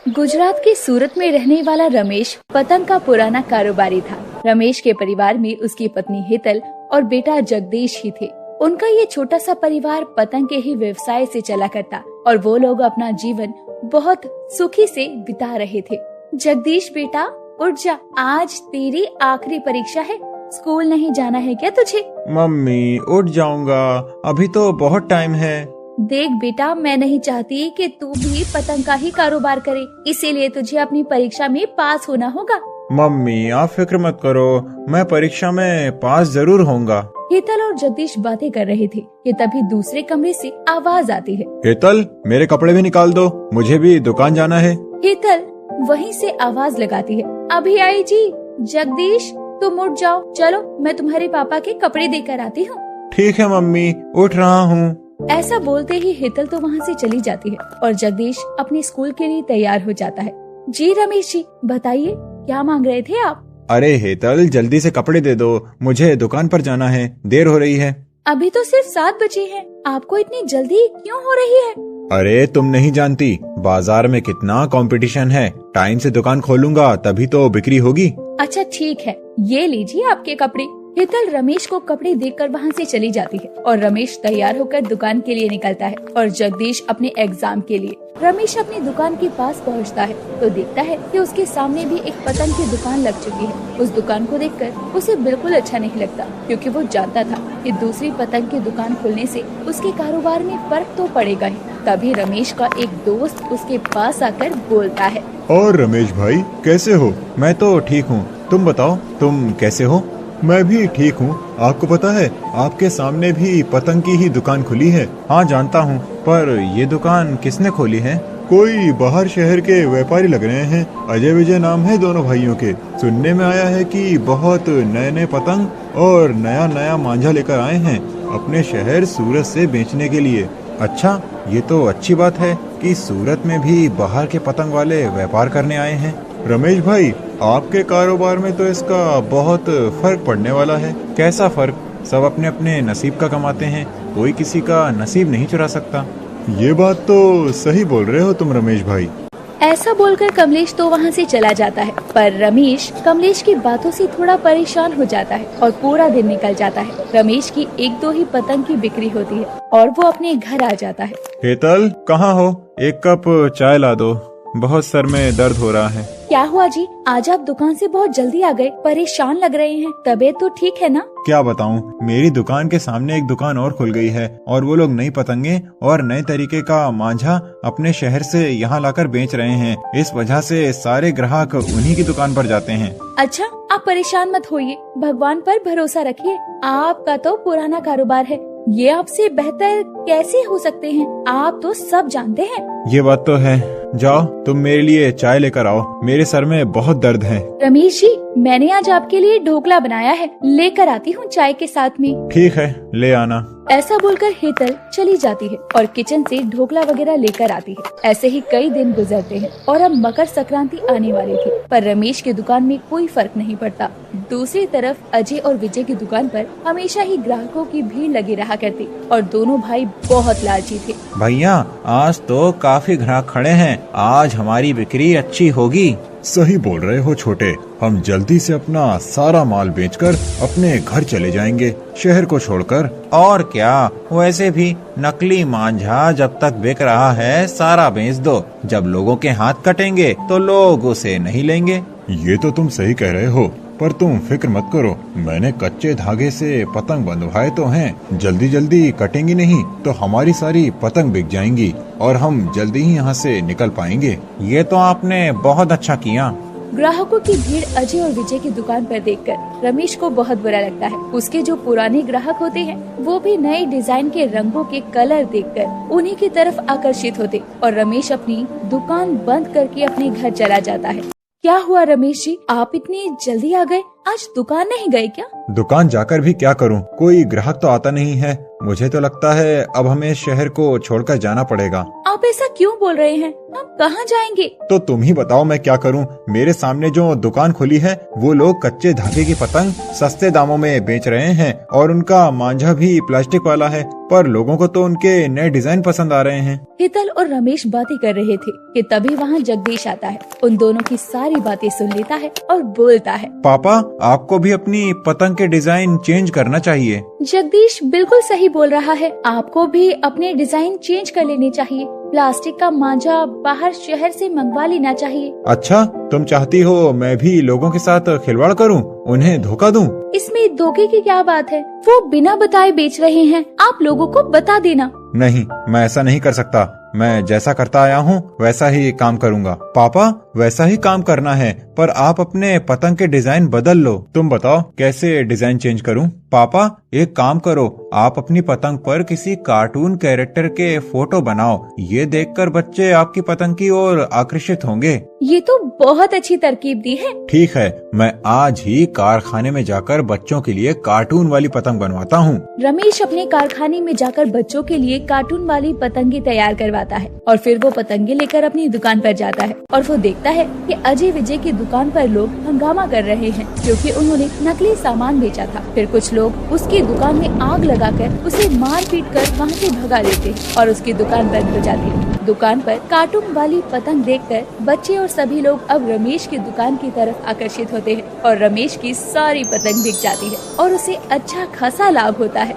गुजरात के सूरत में रहने वाला रमेश पतंग का पुराना कारोबारी था। रमेश के परिवार में उसकी पत्नी हेतल और बेटा जगदीश ही थे। उनका ये छोटा सा परिवार पतंग के ही व्यवसाय से चला करता और वो लोग अपना जीवन बहुत सुखी से बिता रहे थे। जगदीश बेटा उठ जा, आज तेरी आखिरी परीक्षा है, स्कूल नहीं जाना है क्या तुझे? मम्मी उठ जाऊंगा, अभी तो बहुत टाइम है। देख बेटा, मैं नहीं चाहती कि तू भी पतंग का ही कारोबार करे, इसीलिए तुझे अपनी परीक्षा में पास होना होगा। मम्मी आप फिक्र मत करो, मैं परीक्षा में पास जरूर होऊंगा। हेतल और जगदीश बातें कर रहे थे कि तभी दूसरे कमरे से आवाज आती है। हेतल मेरे कपड़े भी निकाल दो, मुझे भी दुकान जाना है। हेतल वहीं से आवाज लगाती है, अभी आई जी। जगदीश तुम उठ जाओ, चलो मैं तुम्हारे पापा के कपड़े देकर आती हूँ। ठीक है मम्मी, उठ रहा हूँ। ऐसा बोलते ही हेतल तो वहाँ से चली जाती है और जगदीश अपने स्कूल के लिए तैयार हो जाता है। जी रमेश जी, बताइए क्या मांग रहे थे आप? अरे हेतल जल्दी से कपड़े दे दो, मुझे दुकान पर जाना है, देर हो रही है। अभी तो सिर्फ 7 बजे हैं, आपको इतनी जल्दी क्यों हो रही है? अरे तुम नहीं जानती, बाजार में कितना कंपटीशन है, टाइम से दुकान खोलूंगा तभी तो बिक्री होगी। अच्छा ठीक है, ये लीजिए आपके कपड़े। हेतल रमेश को कपड़े देकर वहाँ से चली जाती है और रमेश तैयार होकर दुकान के लिए निकलता है और जगदीश अपने एग्जाम के लिए। रमेश अपनी दुकान के पास पहुँचता है तो देखता है कि उसके सामने भी एक पतंग की दुकान लग चुकी है। उस दुकान को देखकर उसे बिल्कुल अच्छा नहीं लगता, क्योंकि वो जानता था कि दूसरी पतंग की दुकान खुलने से उसके कारोबार में फर्क तो पड़ेगा ही। तभी रमेश का एक दोस्त उसके पास आकर बोलता है, और रमेश भाई कैसे हो? मैं तो ठीक हूँ, तुम बताओ तुम कैसे हो? मैं भी ठीक हूँ। आपको पता है आपके सामने भी पतंग की ही दुकान खुली है। हाँ जानता हूँ, पर ये दुकान किसने खोली है? कोई बाहर शहर के व्यापारी लग रहे हैं, अजय विजय नाम है दोनों भाइयों के। सुनने में आया है कि बहुत नए नए पतंग और नया नया मांझा लेकर आए हैं अपने शहर सूरत से बेचने के लिए। अच्छा, ये तो अच्छी बात है कि सूरत में भी बाहर के पतंग वाले व्यापार करने आए हैं। रमेश भाई आपके कारोबार में तो इसका बहुत फर्क पड़ने वाला है। कैसा फर्क? सब अपने अपने नसीब का कमाते हैं, कोई किसी का नसीब नहीं चुरा सकता। ये बात तो सही बोल रहे हो तुम रमेश भाई। ऐसा बोलकर कमलेश तो वहाँ से चला जाता है, पर रमेश कमलेश की बातों से थोड़ा परेशान हो जाता है और पूरा दिन निकल जाता है। रमेश की 1-2 ही पतंग की बिक्री होती है और वो अपने घर आ जाता है। हेतल कहाँ हो? एक कप चाय ला दो, बहुत सर में दर्द हो रहा है। क्या हुआ जी, आज आप दुकान से बहुत जल्दी आ गए, परेशान लग रहे हैं, तबीयत तो ठीक है ना? क्या बताऊं, मेरी दुकान के सामने एक दुकान और खुल गई है और वो लोग नई पतंगे और नए तरीके का मांझा अपने शहर से यहाँ लाकर बेच रहे हैं। इस वजह से सारे ग्राहक उन्हीं की दुकान पर जाते हैं। अच्छा, आप परेशान मत होइए, भगवान पर भरोसा रखिए। आपका तो पुराना कारोबार है, ये आपसे बेहतर कैसे हो सकते हैं? आप तो सब जानते हैं। ये बात तो है। जाओ तुम मेरे लिए चाय लेकर आओ, मेरे सर में बहुत दर्द है। रमेश जी, मैंने आज आपके लिए ढोकला बनाया है, लेकर आती हूँ चाय के साथ में। ठीक है, ले आना। ऐसा बोलकर हेतल चली जाती है और किचन से ढोकला वगैरह लेकर आती है। ऐसे ही कई दिन गुजरते हैं और अब मकर संक्रांति आने वाली थी, पर रमेश की दुकान में कोई फर्क नहीं पड़ता। दूसरी तरफ अजय और विजय की दुकान पर हमेशा ही ग्राहकों की भीड़ लगी रहा करती और दोनों भाई बहुत लालची थे। भैया आज तो काफी ग्राहक खड़े हैं, आज हमारी बिक्री अच्छी होगी। सही बोल रहे हो छोटे, हम जल्दी से अपना सारा माल बेचकर अपने घर चले जाएंगे, शहर को छोड़कर। और क्या, वैसे भी नकली मांझा जब तक बिक रहा है सारा बेच दो, जब लोगों के हाथ कटेंगे तो लोग उसे नहीं लेंगे। ये तो तुम सही कह रहे हो, पर तुम फिक्र मत करो, मैंने कच्चे धागे से पतंग बंधवाए तो हैं, जल्दी जल्दी कटेंगी नहीं तो हमारी सारी पतंग बिक जाएंगी और हम जल्दी ही यहाँ से निकल पाएंगे। ये तो आपने बहुत अच्छा किया। ग्राहकों की भीड़ अजय और विजय की दुकान पर देखकर रमेश को बहुत बुरा लगता है। उसके जो पुराने ग्राहक होते हैं वो भी नए डिजाइन के रंगों के कलर देखकर उन्हीं की तरफ आकर्षित होते और रमेश अपनी दुकान बंद करके अपने घर चला जाता है। क्या हुआ रमेश जी, आप इतनी जल्दी आ गए? आज दुकान नहीं गए क्या? दुकान जाकर भी क्या करूं, कोई ग्राहक तो आता नहीं है। मुझे तो लगता है अब हमें शहर को छोड़कर जाना पड़ेगा। आप ऐसा क्यों बोल रहे हैं? आप कहाँ जाएंगे? तो तुम ही बताओ मैं क्या करूं। मेरे सामने जो दुकान खुली है वो लोग कच्चे धागे की पतंग सस्ते दामों में बेच रहे हैं और उनका मांझा भी प्लास्टिक वाला है। पर लोगों को तो उनके नए डिजाइन पसंद आ रहे हैं। हितल और रमेश बातें कर रहे थे कि तभी वहाँ जगदीश आता है, उन दोनों की सारी बातें सुन लेता है और बोलता है, पापा आपको भी अपनी पतंग के डिजाइन चेंज करना चाहिए। जगदीश बिल्कुल सही बोल रहा है, आपको भी अपने डिजाइन चेंज कर लेने चाहिए। प्लास्टिक का मांझा बाहर शहर से मंगवा लेना चाहिए। अच्छा, तुम चाहती हो मैं भी लोगों के साथ खिलवाड़ करूं, उन्हें धोखा दूं? इसमें धोखे की क्या बात है? वो बिना बताए बेच रहे हैं, आप लोगों को बता देना। नहीं, मैं ऐसा नहीं कर सकता। मैं जैसा करता आया हूँ वैसा ही काम करूँगा। पापा वैसा ही काम करना है, पर आप अपने पतंग के डिजाइन बदल लो। तुम बताओ कैसे डिजाइन चेंज करूँ? पापा एक काम करो, आप अपनी पतंग पर किसी कार्टून कैरेक्टर के फोटो बनाओ, ये देखकर बच्चे आपकी पतंग की ओर आकर्षित होंगे। ये तो बहुत अच्छी तरकीब दी है। ठीक है, मैं आज ही कारखाने में जाकर बच्चों के लिए कार्टून वाली पतंग बनवाता हूँ। रमेश अपने कारखाने में जाकर बच्चों के लिए कार्टून वाली पतंगे तैयार करवाता है और फिर वो पतंगे लेकर अपनी दुकान पर जाता है और वो देखता है कि अजय विजय की दुकान पर लोग हंगामा कर रहे हैं क्योंकि उन्होंने नकली सामान बेचा था। फिर कुछ लोग उसकी दुकान में आग लगाकर उसे मार पीट कर वहाँ से भगा देते और उसकी दुकान बंद हो जाती है। दुकान पर कार्टून वाली पतंग देखकर बच्चे और सभी लोग अब रमेश की दुकान की तरफ आकर्षित होते हैं और रमेश की सारी पतंग बिक जाती है और उसे अच्छा खासा लाभ होता है।